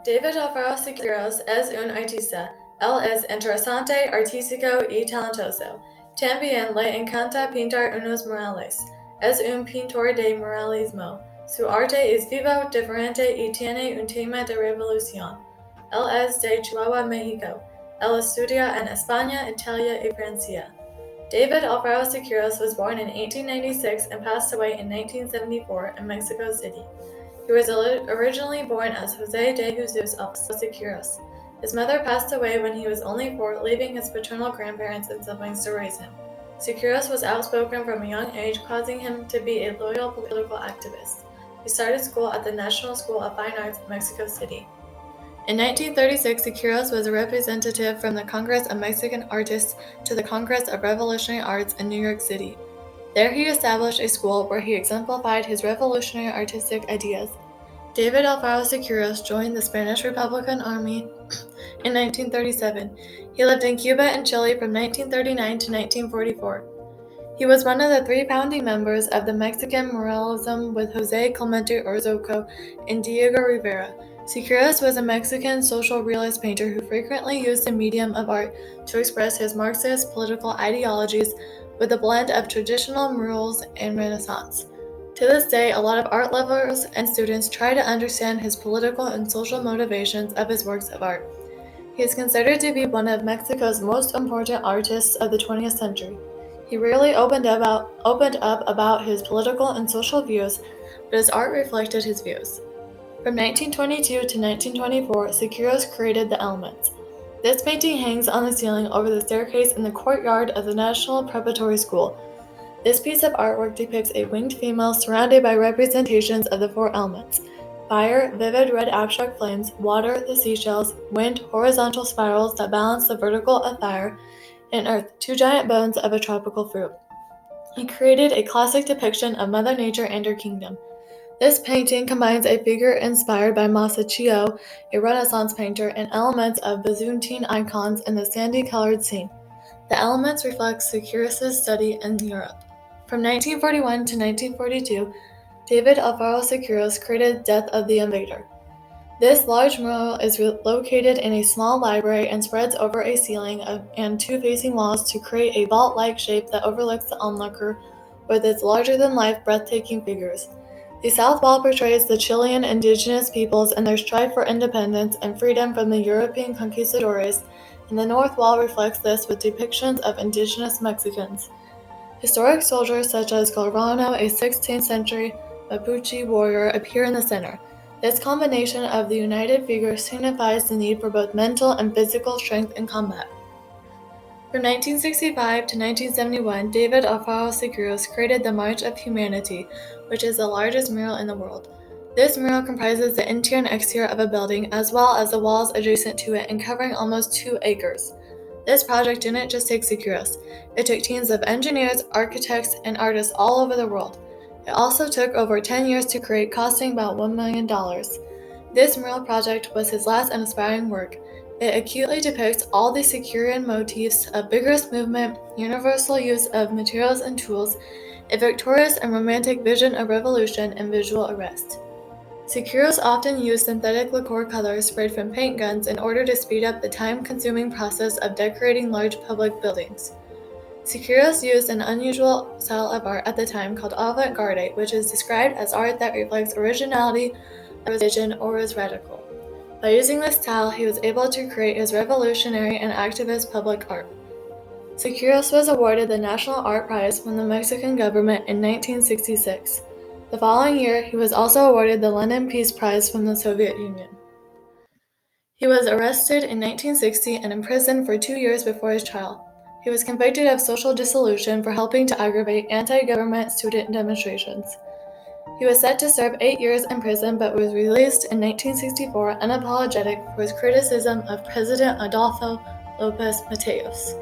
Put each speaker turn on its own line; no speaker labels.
David Alfaro Siqueiros es un artista. Él es interesante, artístico y talentoso. También le encanta pintar unos murales. Es un pintor de muralismo. Su arte es vivo, diferente y tiene un tema de revolución. Él es de Chihuahua, México. Él estudia en España, Italia y Francia. David Alfaro Siqueiros was born in 1896 and passed away in 1974 in Mexico City. He was originally born as Jose de Jesus Alfaro Siqueiros. His mother passed away when he was only 4, leaving his paternal grandparents and siblings to raise him. Siqueiros was outspoken from a young age, causing him to be a loyal political activist. He started school at the National School of Fine Arts in Mexico City. In 1936, Siqueiros was a representative from the Congress of Mexican Artists to the Congress of Revolutionary Arts in New York City. There he established a school where he exemplified his revolutionary artistic ideas. David Alfaro Siqueiros joined the Spanish Republican Army in 1937. He lived in Cuba and Chile from 1939 to 1944. He was one of the 3 founding members of the Mexican muralism with Jose Clemente Orozco and Diego Rivera. Siqueiros was a Mexican social realist painter who frequently used the medium of art to express his Marxist political ideologies with a blend of traditional murals and Renaissance. To this day, a lot of art lovers and students try to understand his political and social motivations of his works of art. He is considered to be one of Mexico's most important artists of the 20th century. He rarely opened up about his political and social views, but his art reflected his views. From 1922 to 1924, Siqueiros created the Elements. This painting hangs on the ceiling over the staircase in the courtyard of the National Preparatory School. This piece of artwork depicts a winged female surrounded by representations of the 4 elements: fire, vivid red abstract flames, water, the seashells, wind, horizontal spirals that balance the vertical of fire, and earth, 2 giant bones of a tropical fruit. He created a classic depiction of Mother Nature and her kingdom. This painting combines a figure inspired by Masaccio, a Renaissance painter, and elements of Byzantine icons in the sandy-colored scene. The elements reflect Siqueiros' study in Europe. From 1941 to 1942, David Alfaro Siqueiros created Death of the Invader. This large mural is located in a small library and spreads over a ceiling and 2 facing walls to create a vault-like shape that overlooks the onlooker with its larger-than-life, breathtaking figures. The south wall portrays the Chilean indigenous peoples and their strife for independence and freedom from the European conquistadores, and the north wall reflects this with depictions of indigenous Mexicans. Historic soldiers such as Galvano, a 16th-century Mapuche warrior, appear in the center. This combination of the united figures signifies the need for both mental and physical strength in combat. From 1965 to 1971, David Alfaro Siqueiros created the March of Humanity, which is the largest mural in the world. This mural comprises the interior and exterior of a building, as well as the walls adjacent to it and covering almost 2 acres. This project didn't just take Siqueiros, it took teams of engineers, architects, and artists all over the world. It also took over 10 years to create, costing about $1 million. This mural project was his last and inspiring work. It acutely depicts all the Siqueirian motifs of vigorous movement, universal use of materials and tools, a victorious and romantic vision of revolution, and visual arrest. Siqueiros often used synthetic lacquer colors sprayed from paint guns in order to speed up the time-consuming process of decorating large public buildings. Siqueiros used an unusual style of art at the time called avant-garde, which is described as art that reflects originality, vision, or is radical. By using this style, he was able to create his revolutionary and activist public art. Siqueiros was awarded the National Art Prize from the Mexican government in 1966. The following year, he was also awarded the Lenin Peace Prize from the Soviet Union. He was arrested in 1960 and imprisoned for 2 years before his trial. He was convicted of social dissolution for helping to aggravate anti-government student demonstrations. He was set to serve 8 years in prison but was released in 1964 unapologetic for his criticism of President Adolfo López Mateos.